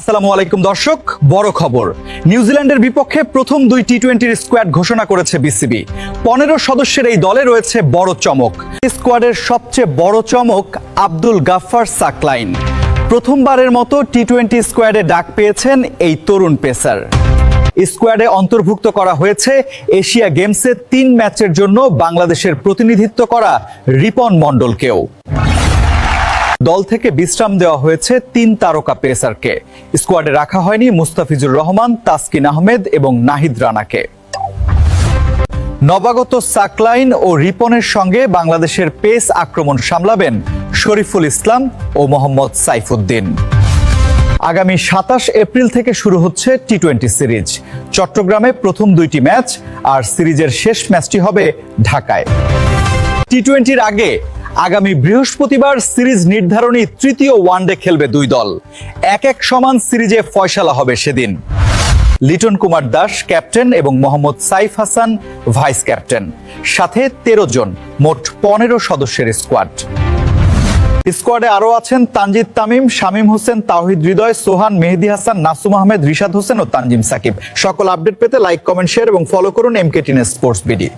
আসসালামু আলাইকুম দর্শক, বড় খবর। নিউজিল্যান্ডের বিপক্ষে প্রথম 2 টি-20 স্কোয়াড ঘোষণা করেছে বিসিবি। 15 সদস্যের এই দলে রয়েছে বড় চমক। স্কোয়াডের সবচেয়ে বড় চমক আব্দুল গাফফার সাকলাইন। প্রথমবারের মতো টি-20 স্কোয়াডে ডাক পেয়েছেন এই তরুণ পেসার। স্কোয়াডে অন্তর্ভুক্ত করা হয়েছে এশিয়া গেমসে 3 ম্যাচের জন্য বাংলাদেশের প্রতিনিধিত্ব করা রিপন মণ্ডলকেও। দল থেকে বিশ্রাম দেওয়া হয়েছে 3 তারকা পেসারকে। স্কোয়াডে রাখা হয়নি মুস্তাফিজুর রহমান, তাসকিন আহমেদ এবং নাহিদ রানাকে। নবাগত সাকলাইন ও রিপনের সঙ্গে বাংলাদেশের পেস আক্রমণ সামলাবেন শরীফুল ইসলাম ও মোহাম্মদ সাইফুদ্দিন। আগামী 27 এপ্রিল থেকে শুরু হচ্ছে টি-20 সিরিজ। চট্টগ্রামে প্রথম 2টি ম্যাচ আর সিরিজের শেষ ম্যাচটি হবে ঢাকায়। টি-20-র আগে আগামী বৃহস্পতিবার সিরিজ নির্ধারণী তৃতীয় ওয়ানডে খেলবে 2 দল। 1-1 সমান সিরিজে ফয়সালা হবে সেদিন। লিটন কুমার দাস ক্যাপ্টেন এবং মোহাম্মদ সাইফ হাসান ভাইস ক্যাপ্টেন, সাথে 13 জন, মোট 15 সদস্যের স্কোয়াড। স্কোয়াডে আরও আছেন তানজিদ তামিম, শামীম হোসেন, তাওহিদ হৃদয়, সোহান, মেহেদী হাসান, নাসুম আহমেদ, রিশাদ হোসেন ও তানজিম সাকিব। সকল আপডেট পেতে লাইক, কমেন্ট, শেয়ার এবং ফলো করুন MK10 স্পোর্টস বিডি।